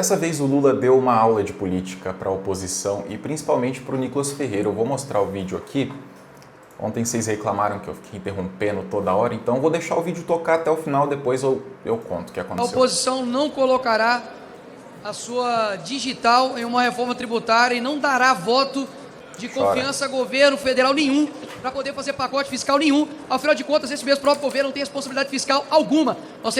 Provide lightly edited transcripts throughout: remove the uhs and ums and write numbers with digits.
Dessa vez o Lula deu uma aula de política para a oposição e principalmente para o Nicolas Ferreira. Eu vou mostrar o vídeo aqui. Ontem vocês reclamaram que eu fiquei interrompendo toda hora, então eu vou deixar o vídeo tocar até o final, depois eu conto o que aconteceu. A oposição não colocará a sua digital em uma reforma tributária e não dará voto de confiança a governo federal nenhum para poder fazer pacote fiscal nenhum. Afinal de contas, esse mesmo próprio governo não tem responsabilidade fiscal alguma. Nós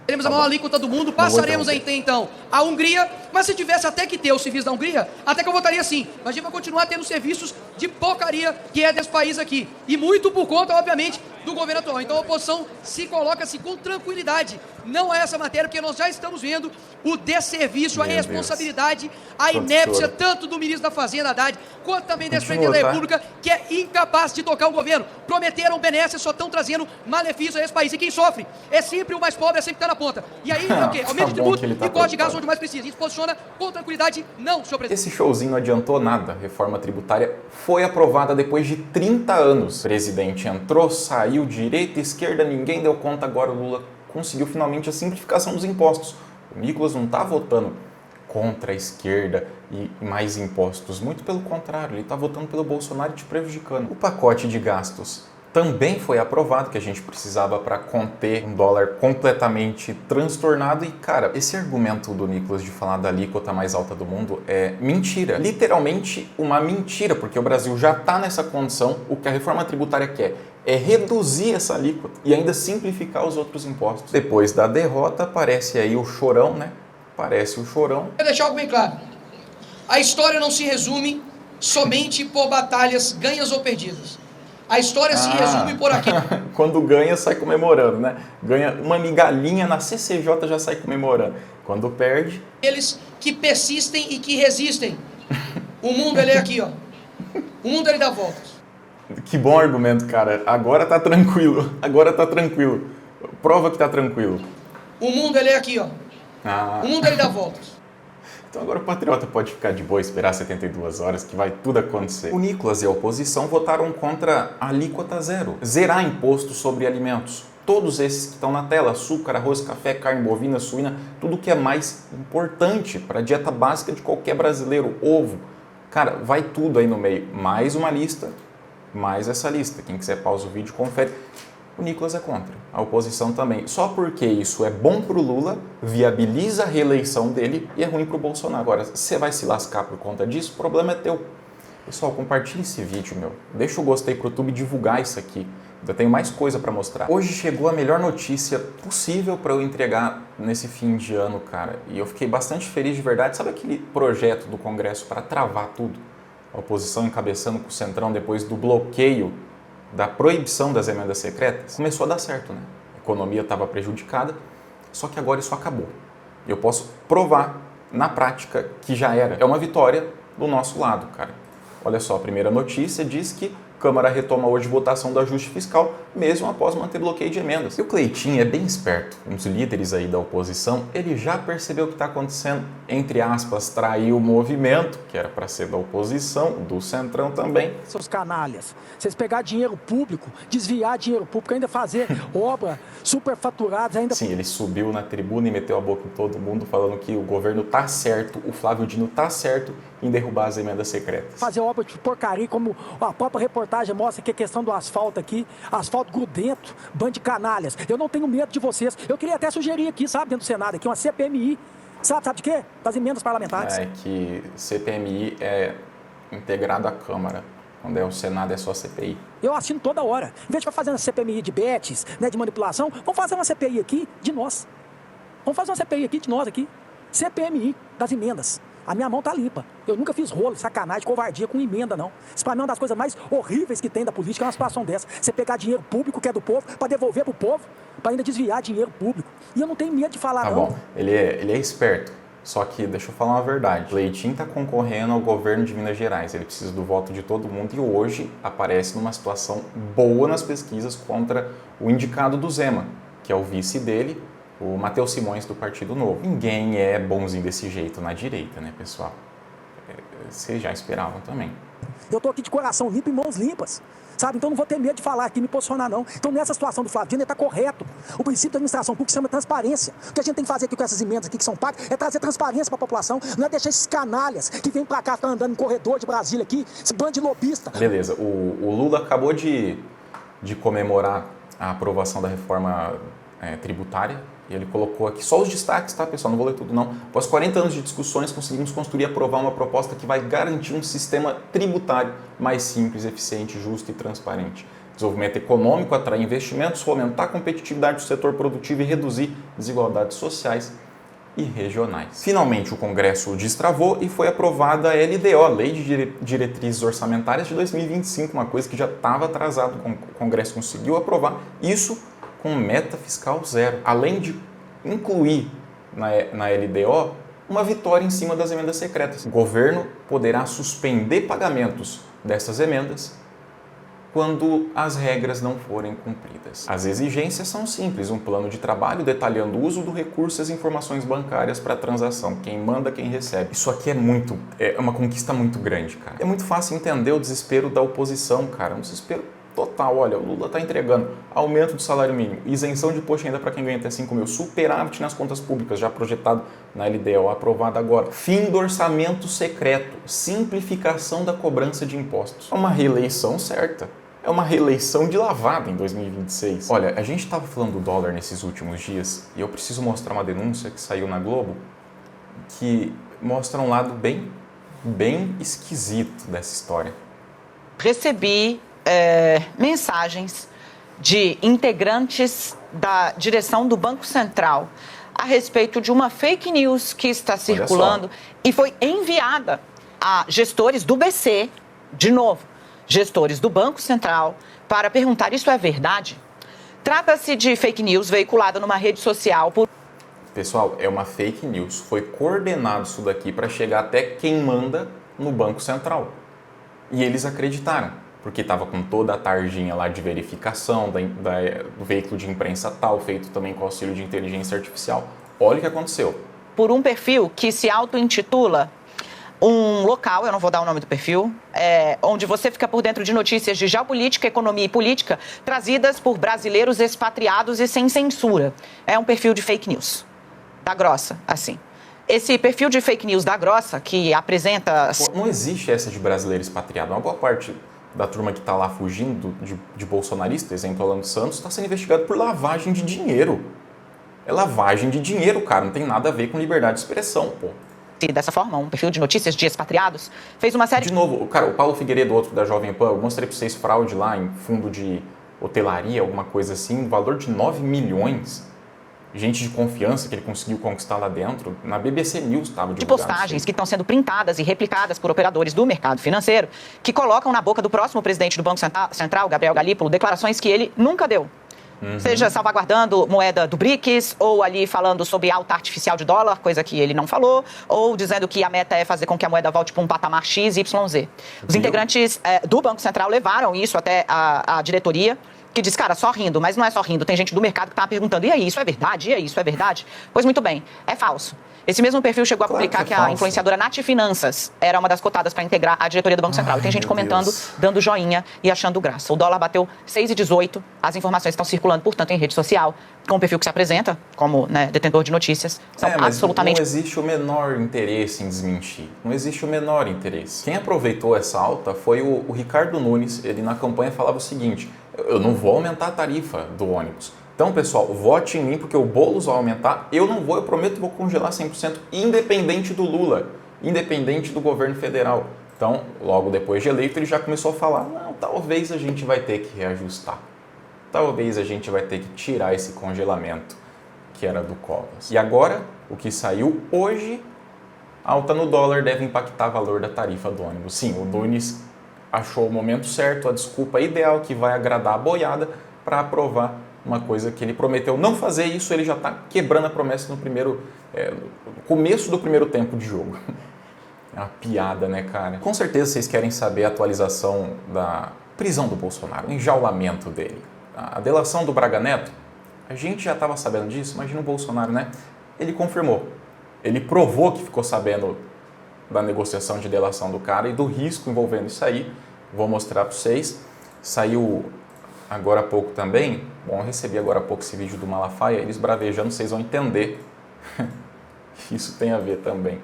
teremos a maior alíquota do mundo, passaremos a ter então a Hungria, mas se tivesse até que ter o serviço da Hungria, até que eu votaria sim, mas a gente vai continuar tendo serviços de porcaria que é desse país aqui, e muito por conta, obviamente, do governo atual. Então a oposição se coloca-se com tranquilidade, não é essa matéria, porque nós já estamos vendo o desserviço, a irresponsabilidade, a inépcia, tanto do ministro da Fazenda, Haddad, quanto também desse presidente da República, que é incapaz de tocar o governo. Prometeram benesses, só estão trazendo malefícios a esse país, e quem sofre é sempre o mais pobre, é sempre que está na ponta. E aí, é o quê? Aumento de tributo e corte de gás onde mais precisa. A gente posiciona com tranquilidade, não, senhor presidente. Esse showzinho não adiantou nada. A reforma tributária foi aprovada depois de 30 anos. O presidente entrou, saiu, direita, esquerda, ninguém deu conta. Agora o Lula conseguiu finalmente a simplificação dos impostos. O Nicolas não está votando contra a esquerda e mais impostos. Muito pelo contrário, ele está votando pelo Bolsonaro e te prejudicando. O pacote de gastos também foi aprovado, que a gente precisava para conter um dólar completamente transtornado. E, cara, esse argumento do Nicolas de falar da alíquota mais alta do mundo é mentira. Literalmente uma mentira, porque o Brasil já está nessa condição. O que a reforma tributária quer é reduzir essa alíquota e ainda simplificar os outros impostos. Depois da derrota, aparece aí o chorão, né? Parece o chorão. Quero deixar algo bem claro. A história não se resume somente por batalhas ganhas ou perdidas. A história se resume por aqui. Quando ganha, sai comemorando, né? Ganha uma migalhinha na CCJ, já sai comemorando. Quando perde... Eles que persistem e que resistem. O mundo, ele é aqui, ó. O mundo, ele dá voltas. Que bom argumento, cara. Agora tá tranquilo. Agora tá tranquilo. Prova que tá tranquilo. O mundo, ele é aqui, ó. O mundo, ele dá voltas. Então agora o patriota pode ficar de boa, esperar 72 horas, que vai tudo acontecer. O Nicolas e a oposição votaram contra a alíquota zero. Zerar imposto sobre alimentos. Todos esses que estão na tela, açúcar, arroz, café, carne bovina, suína, tudo que é mais importante para a dieta básica de qualquer brasileiro, ovo. Cara, vai tudo aí no meio. Mais uma lista, mais essa lista. Quem quiser pausa o vídeo, confere. O Nicolas é contra, a oposição também. Só porque isso é bom para o Lula, viabiliza a reeleição dele e é ruim para o Bolsonaro. Agora, você vai se lascar por conta disso, o problema é teu. Pessoal, compartilhe esse vídeo, meu. Deixa o gostei pro YouTube divulgar isso aqui. Ainda tenho mais coisa para mostrar. Hoje chegou a melhor notícia possível para eu entregar nesse fim de ano, cara. E eu fiquei bastante feliz de verdade. Sabe aquele projeto do Congresso para travar tudo? A oposição encabeçando com o Centrão depois do bloqueio da proibição das emendas secretas, começou a dar certo, né? A economia estava prejudicada, só que agora isso acabou. Eu posso provar na prática que já era. É uma vitória do nosso lado, cara. Olha só, a primeira notícia diz que a Câmara retoma hoje votação do ajuste fiscal, mesmo após manter bloqueio de emendas. E o Cleitinho é bem esperto, um dos líderes aí da oposição, ele já percebeu o que está acontecendo, entre aspas, traiu o movimento, que era para ser da oposição, do Centrão também. Seus canalhas, vocês pegar dinheiro público, desviar dinheiro público, ainda fazer obra superfaturada, ainda... Sim, ele subiu na tribuna e meteu a boca em todo mundo, falando que o governo tá certo, o Flávio Dino tá certo em derrubar as emendas secretas. Fazer obra de porcaria, como a própria reportagem mostra que a questão do asfalto aqui, asfalto grudento, bando de canalhas. Eu não tenho medo de vocês. Eu queria até sugerir aqui, sabe, dentro do Senado, aqui uma CPMI, sabe de quê? Das emendas parlamentares. É que CPMI é integrado à Câmara. Quando é o Senado é só CPI. Eu assino toda hora. Em vez de ficar fazendo CPMI de bets, né, de manipulação, vamos fazer uma CPI aqui de nós. Vamos fazer uma CPI aqui de nós aqui. CPMI das emendas. A minha mão tá limpa. Eu nunca fiz rolo, sacanagem, covardia com emenda, não. Isso pra mim é uma das coisas mais horríveis que tem da política, é uma situação dessa. Você pegar dinheiro público, que é do povo, pra devolver pro povo, pra ainda desviar dinheiro público. E eu não tenho medo de falar, não. Tá bom, ele é esperto. Só que, deixa eu falar uma verdade, o Cleitinho está concorrendo ao governo de Minas Gerais, ele precisa do voto de todo mundo e hoje aparece numa situação boa nas pesquisas contra o indicado do Zema, que é o vice dele, o Matheus Simões do Partido Novo. Ninguém é bonzinho desse jeito na direita, né, pessoal? Vocês já esperavam também. Eu tô aqui de coração limpo e mãos limpas. sabe? Então não vou ter medo de falar aqui, me posicionar não. Então nessa situação do Flávio Dino, ele está correto. O princípio da administração pública se chama transparência. O que a gente tem que fazer aqui com essas emendas aqui que são pagas é trazer transparência para a população, não é deixar esses canalhas que vêm para cá, estão andando no corredor de Brasília aqui, esse bando de lobista. Beleza, o Lula acabou de comemorar a aprovação da reforma tributária. E ele colocou aqui só os destaques, tá, pessoal? Não vou ler tudo, não. Após 40 anos de discussões, conseguimos construir e aprovar uma proposta que vai garantir um sistema tributário mais simples, eficiente, justo e transparente. Desenvolvimento econômico, atrair investimentos, fomentar a competitividade do setor produtivo e reduzir desigualdades sociais e regionais. Finalmente, o Congresso destravou e foi aprovada a LDO, Lei de Diretrizes Orçamentárias de 2025, uma coisa que já estava atrasada. O Congresso conseguiu aprovar isso com meta fiscal zero, além de incluir na LDO uma vitória em cima das emendas secretas. O governo poderá suspender pagamentos dessas emendas quando as regras não forem cumpridas. As exigências são simples, um plano de trabalho detalhando o uso do recurso e as informações bancárias para a transação, quem manda, quem recebe. Isso aqui é uma conquista muito grande, cara. É muito fácil entender o desespero da oposição, cara, um desespero total. Olha, o Lula está entregando aumento do salário mínimo, isenção de imposto ainda para quem ganha até 5 mil, superávit nas contas públicas, já projetado na LDO, aprovado agora, fim do orçamento secreto, simplificação da cobrança de impostos. É uma reeleição certa. É uma reeleição de lavada em 2026. Olha, a gente estava falando do dólar nesses últimos dias e eu preciso mostrar uma denúncia que saiu na Globo que mostra um lado bem esquisito dessa história. Recebi mensagens de integrantes da direção do Banco Central a respeito de uma fake news que está circulando e foi enviada a gestores do BC, de novo, gestores do Banco Central, para perguntar: isso é verdade? Trata-se de fake news veiculada numa rede social por... Pessoal, é uma fake news. Foi coordenado isso daqui para chegar até quem manda no Banco Central. E eles acreditaram, porque estava com toda a tarjinha lá de verificação do veículo de imprensa tal, feito também com auxílio de inteligência artificial. Olha o que aconteceu. Por um perfil que se auto-intitula um local, eu não vou dar o nome do perfil, onde você fica por dentro de notícias de geopolítica, economia e política trazidas por brasileiros expatriados e sem censura. É um perfil de fake news, da grossa, assim. Esse perfil de fake news da grossa, que apresenta... Não existe essa de brasileiro expatriado. Uma boa parte da turma que está lá fugindo de bolsonarista, exemplo, Alan dos Santos, está sendo investigado por lavagem de dinheiro. É lavagem de dinheiro, cara. Não tem nada a ver com liberdade de expressão, pô. Dessa forma, um perfil de notícias de expatriados fez uma série... De novo, cara, o Paulo Figueiredo, outro da Jovem Pan, eu mostrei para vocês fraude lá em fundo de hotelaria, alguma coisa assim, valor de 9 milhões. Gente de confiança que ele conseguiu conquistar lá dentro. Na BBC News estava de postagens que estão sendo printadas e replicadas por operadores do mercado financeiro, que colocam na boca do próximo presidente do Banco Central, Gabriel Galípolo, declarações que ele nunca deu. Seja salvaguardando moeda do BRICS, ou ali falando sobre alta artificial de dólar, coisa que ele não falou, ou dizendo que a meta é fazer com que a moeda volte para um patamar X, Y, Z. Os integrantes do Banco Central levaram isso até a diretoria, que diz, cara, só rindo, mas não é só rindo, tem gente do mercado que está perguntando, e aí, isso é verdade? E aí, isso é verdade? Pois muito bem, é falso. Esse mesmo perfil chegou a publicar que a influenciadora Nath Finanças era uma das cotadas para integrar a diretoria do Banco Central. E tem gente comentando, dando joinha e achando graça. O dólar bateu 6,18. As informações estão circulando, portanto, em rede social, com o perfil que se apresenta como, né, detentor de notícias. São absolutamente... Não existe o menor interesse em desmentir. Não existe o menor interesse. Quem aproveitou essa alta foi o Ricardo Nunes. Ele na campanha falava o seguinte: eu não vou aumentar a tarifa do ônibus. Então, pessoal, vote em mim porque o Boulos vai aumentar. Eu não vou, eu prometo que vou congelar 100%, independente do Lula, independente do governo federal. Então, logo depois de eleito, ele já começou a falar: não, talvez a gente vai ter que reajustar. Talvez a gente vai ter que tirar esse congelamento que era do Covas. E agora, o que saiu hoje, alta no dólar deve impactar o valor da tarifa do ônibus. Sim, o Nunes achou o momento certo, a desculpa ideal que vai agradar a boiada para aprovar uma coisa que ele prometeu não fazer. Isso ele já está quebrando a promessa no começo do primeiro tempo de jogo. É uma piada, né, cara? Com certeza vocês querem saber a atualização da prisão do Bolsonaro, o enjaulamento dele. A delação do Braga Neto, a gente já estava sabendo disso, imagina o Bolsonaro, né? Ele confirmou, ele provou que ficou sabendo da negociação de delação do cara e do risco envolvendo isso aí. Vou mostrar para vocês. Saiu agora há pouco também, bom, eu recebi agora há pouco esse vídeo do Malafaia, eles bravejando, vocês vão entender que isso tem a ver também.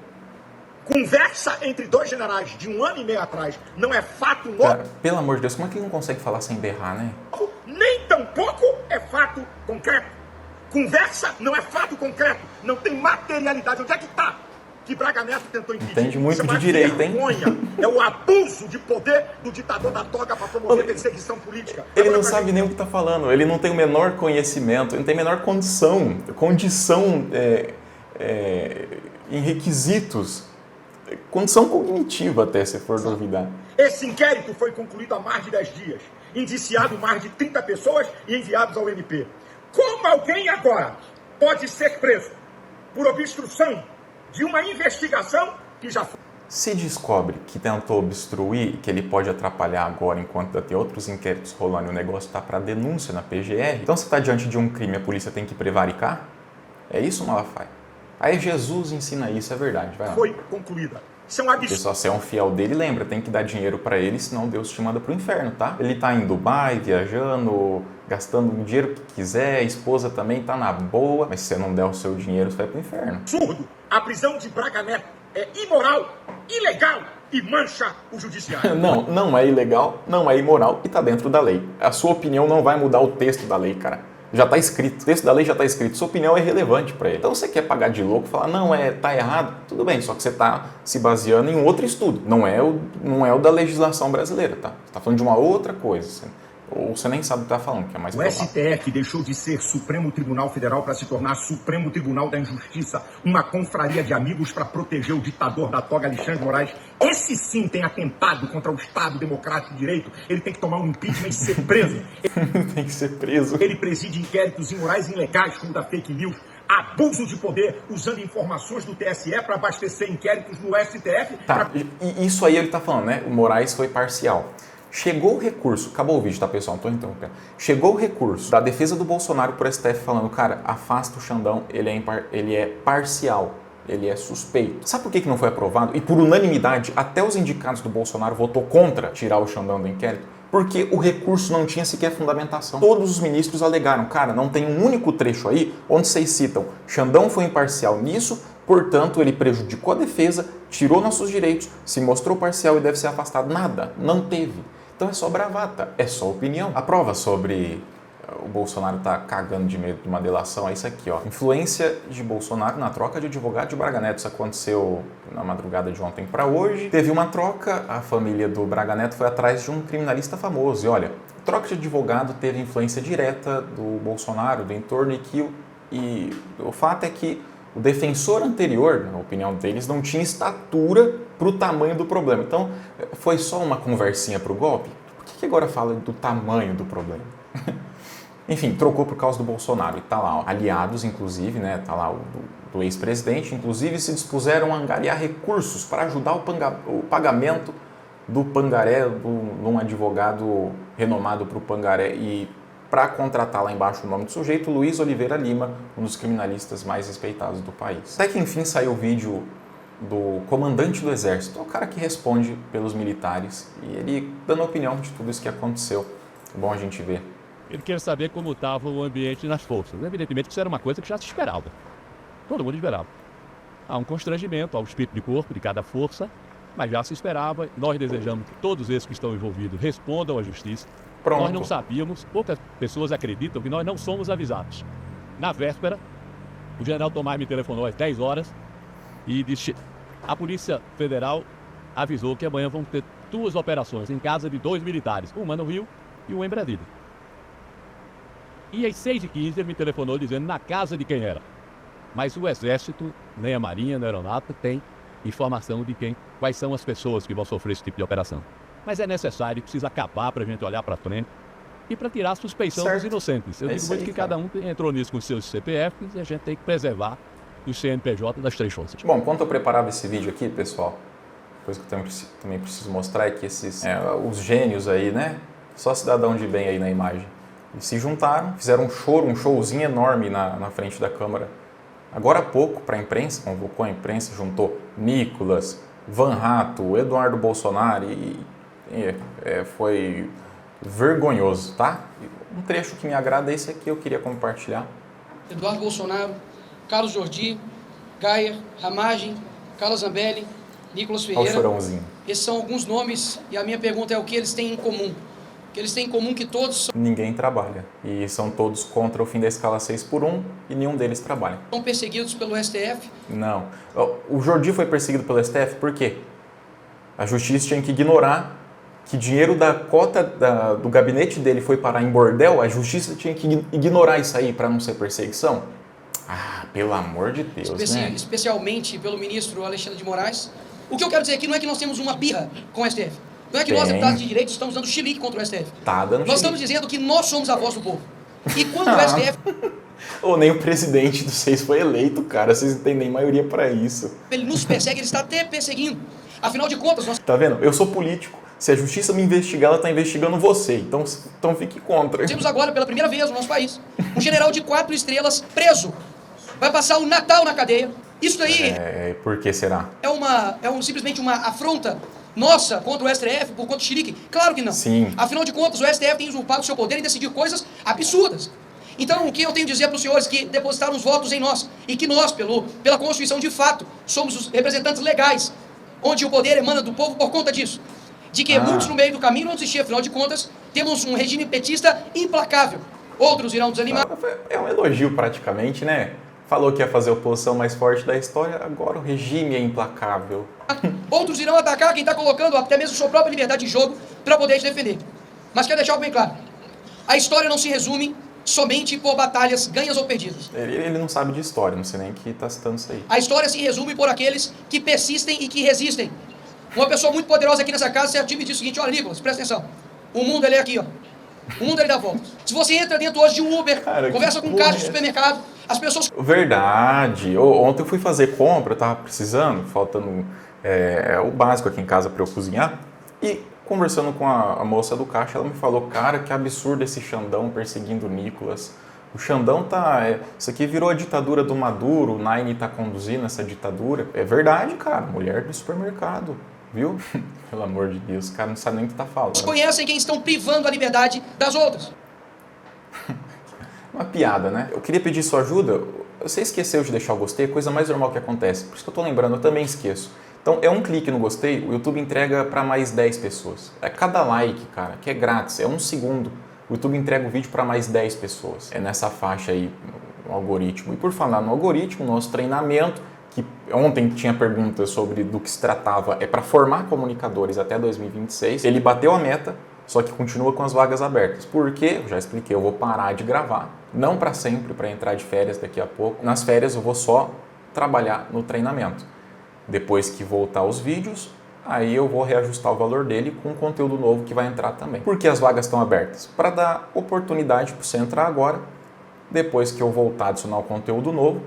Conversa entre dois generais de 1 ano e meio atrás não é fato novo. Cara, pelo amor de Deus, como é que ele não consegue falar sem berrar, né? Nem tampouco é fato concreto. Conversa não é fato concreto. Não tem materialidade. Onde é que está? Que Braga Neto tentou impedir. Entende muito Isso é de direito, hein? É o abuso de poder do ditador da toga para promover perseguição política. Ele não sabe nem o que está falando. Ele não tem o menor conhecimento, ele não tem a menor condição em requisitos. Condição cognitiva até, se for duvidar. Esse inquérito foi concluído há mais de 10 dias. Indiciado mais de 30 pessoas e enviados ao MP. Como alguém agora pode ser preso por obstrução de uma investigação que já foi... Se descobre que tentou obstruir e que ele pode atrapalhar agora enquanto ainda tem outros inquéritos rolando e o negócio está para denúncia na PGR, então você está diante de um crime, a polícia tem que prevaricar? É isso, Malafaia? Aí Jesus ensina isso, é verdade. Vai lá. Foi concluída. Isso é um absurdo. Pessoal, você é um fiel dele, lembra, tem que dar dinheiro para ele, senão Deus te manda pro inferno, tá? Ele tá em Dubai, viajando, gastando o dinheiro que quiser, a esposa também tá na boa, mas se você não der o seu dinheiro, você vai pro inferno. Absurdo. A prisão de Braga Neto é imoral, ilegal e mancha o judiciário. Não é ilegal, não é imoral e tá dentro da lei. A sua opinião não vai mudar o texto da lei, cara. Já está escrito, o texto da lei já está escrito, sua opinião é relevante para ele. Então você quer pagar de louco e falar, não, tá errado, tudo bem, só que você está se baseando em um outro estudo, não é o da legislação brasileira, tá? Você está falando de uma outra coisa, ou você nem sabe o que está falando, que é mais provável. O STF deixou de ser Supremo Tribunal Federal para se tornar Supremo Tribunal da Injustiça, uma confraria de amigos para proteger o ditador da toga Alexandre de Moraes. Esse sim tem atentado contra o Estado Democrático de Direito, ele tem que tomar um impeachment e ser preso. Tem que ser preso. Ele preside inquéritos imorais e ilegais, como o da fake news, abuso de poder, usando informações do TSE para abastecer inquéritos no STF. Tá, e isso aí ele está falando, né? O Moraes foi parcial. Chegou o recurso, acabou o vídeo, tá, pessoal? Não tô interrompendo. Chegou o recurso da defesa do Bolsonaro por STF falando, cara, afasta o Xandão, ele é parcial, ele é suspeito. Sabe por que não foi aprovado? E por unanimidade, até os indicados do Bolsonaro votou contra tirar o Xandão do inquérito, porque o recurso não tinha sequer fundamentação. Todos os ministros alegaram, cara, não tem um único trecho aí onde vocês citam, Xandão foi imparcial nisso, portanto, ele prejudicou a defesa, tirou nossos direitos, se mostrou parcial e deve ser afastado. Nada, não teve. Então é só bravata, é só opinião. A prova sobre o Bolsonaro tá cagando de medo de uma delação é isso aqui, ó. Influência de Bolsonaro na troca de advogado de Braga Neto. Isso aconteceu na madrugada de ontem para hoje. Teve uma troca, a família do Braga Neto foi atrás de um criminalista famoso. E olha, troca de advogado teve influência direta do Bolsonaro, do entorno e o fato é que o defensor anterior, na opinião deles, não tinha estatura para o tamanho do problema. Então, foi só uma conversinha para o golpe? Por que agora fala do tamanho do problema? Enfim, trocou por causa do Bolsonaro. E tá lá, ó, aliados, inclusive, né? Tá lá do ex-presidente, inclusive se dispuseram a angariar recursos para ajudar o pagamento do Pangaré, de um advogado renomado para o Pangaré e para contratar lá embaixo o nome do sujeito, Luiz Oliveira Lima, um dos criminalistas mais respeitados do país. Até que enfim saiu o vídeo do comandante do exército, o cara que responde pelos militares, e ele dando opinião de tudo isso que aconteceu. É bom a gente ver. Ele quer saber como estava o ambiente nas forças. Evidentemente isso era uma coisa que já se esperava. Todo mundo esperava. Há um constrangimento ao espírito de corpo de cada força, mas já se esperava. Nós desejamos que todos esses que estão envolvidos respondam à justiça. Pronto. Nós não sabíamos, poucas pessoas acreditam que nós não somos avisados. Na véspera, o general Tomás me telefonou às 10 horas e disse: a Polícia Federal avisou que amanhã vão ter 2 operações em casa de 2 militares, uma no Rio e uma em Brasília. E às 6h15 ele me telefonou dizendo na casa de quem era. Mas o Exército, nem a Marinha, nem a Aeronáutica tem informação de quais são as pessoas que vão sofrer esse tipo de operação. Mas é necessário, precisa acabar para a gente olhar para frente e para tirar a suspeição dos inocentes. Eu digo muito que cada um entrou nisso com seus CPFs e a gente tem que preservar o CNPJ das 3 forças. Bom, enquanto eu preparava esse vídeo aqui, pessoal, coisa que eu também preciso mostrar é que os gênios aí, né? Só cidadão de bem aí na imagem. Eles se juntaram, fizeram um showzinho enorme na frente da Câmara. Agora há pouco, para a imprensa, convocou a imprensa, juntou Nicolas, Van Hato, Eduardo Bolsonaro e foi vergonhoso, tá? Um trecho que me agrada é esse aqui, eu queria compartilhar. Eduardo Bolsonaro, Carlos Jordi, Gayer, Ramagem, Carlos Zambelli, Nicolas Olha o Ferreira. chorãozinho. Esses são alguns nomes e a minha pergunta é o que eles têm em comum. O que eles têm em comum que todos Ninguém trabalha. E são todos contra o fim da escala 6x1 e nenhum deles trabalha. são perseguidos pelo STF. Não. O Jordi foi perseguido pelo STF por quê? A justiça tinha que ignorar que dinheiro da cota do gabinete dele foi parar em bordel, a justiça tinha que ignorar isso aí para não ser perseguição? Ah, pelo amor de Deus, né? Especialmente pelo ministro Alexandre de Moraes. O que eu quero dizer aqui não é que nós temos uma birra com o STF. Não é que nós, Tem. deputados de direito, estamos dando chilique contra o STF. Tá dando Nós chilique. estamos dizendo que nós somos a voz do povo. E quando o STF Ou nem o presidente do 6 foi eleito, cara. Vocês não têm nem maioria para isso. ele nos persegue, ele está até perseguindo. Afinal de contas, nós Tá vendo? Eu sou político. Se a justiça me investigar, ela tá investigando você. Então fique contra. temos agora, pela primeira vez no nosso país, um general de 4 estrelas preso. Vai passar o Natal na cadeia. Isso daí Por que será? simplesmente uma afronta nossa contra o STF por conta do chilique? Claro que não. Sim. Afinal de contas, o STF tem usurpado o seu poder em decidir coisas absurdas. Então, o que eu tenho a dizer para os senhores que depositaram os votos em nós e que nós, pela Constituição de fato, somos os representantes legais, onde o poder emana do povo por conta disso. De que muitos no meio do caminho vão desistir, afinal de contas, temos um regime petista implacável. Outros irão desanimar. É um elogio praticamente, né? Falou que ia fazer a oposição mais forte da história, agora o regime é implacável. Outros irão atacar quem está colocando até mesmo sua própria liberdade em jogo para poder se defender. Mas quero deixar algo bem claro. A história não se resume somente por batalhas ganhas ou perdidas. Ele não sabe de história, não sei nem que tá citando isso aí. A história se resume por aqueles que persistem e que resistem. Uma pessoa muito poderosa aqui nessa casa certo me disse o seguinte: olha, Nicolas, presta atenção. O mundo ele é aqui, ó. O mundo ele dá volta. Se você entra dentro hoje de um Uber, Cara, conversa com um caixa de supermercado, as pessoas... Verdade. Ontem eu fui fazer compra, eu tava precisando, faltando o básico aqui em casa para eu cozinhar. E conversando com a moça do caixa, ela me falou, cara, que absurdo esse Xandão perseguindo o Nicolas. O Xandão tá... isso aqui virou a ditadura do Maduro, o Nine tá conduzindo essa ditadura. É verdade, cara, mulher do supermercado, viu? Pelo amor de Deus, o cara não sabe nem o que tá falando. conhecem quem estão privando a liberdade das outras. Uma piada, né? Eu queria pedir sua ajuda. Você esqueceu de deixar o gostei, é a coisa mais normal que acontece. Por isso que eu tô lembrando, eu também esqueço. Então, é um clique no gostei, o YouTube entrega para mais 10 pessoas. É cada like, cara, que é grátis, é 1 segundo. O YouTube entrega o vídeo para mais 10 pessoas. É nessa faixa aí, o algoritmo. E por falar no algoritmo, nosso treinamento, que ontem tinha perguntas sobre do que se tratava, é para formar comunicadores até 2026. Ele bateu a meta, só que continua com as vagas abertas. Por quê? Eu já expliquei, eu vou parar de gravar. Não para sempre, para entrar de férias daqui a pouco. Nas férias eu vou só trabalhar no treinamento. Depois que voltar os vídeos, aí eu vou reajustar o valor dele com o conteúdo novo que vai entrar também. Por que as vagas estão abertas? Para dar oportunidade para você entrar agora. Depois que eu voltar a adicionar o conteúdo novo,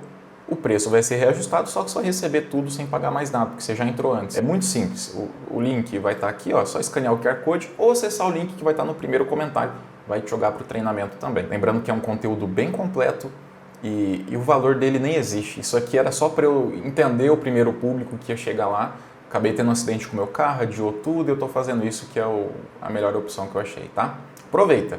o preço vai ser reajustado, só que você vai receber tudo sem pagar mais nada, porque você já entrou antes. É muito simples. O link vai estar aqui, ó, só escanear o QR Code ou acessar o link que vai estar no primeiro comentário. Vai te jogar para o treinamento também. Lembrando que é um conteúdo bem completo e o valor dele nem existe. Isso aqui era só para eu entender o primeiro público que ia chegar lá. Acabei tendo um acidente com o meu carro, adiou tudo e eu estou fazendo isso que é a melhor opção que eu achei, tá? Aproveita!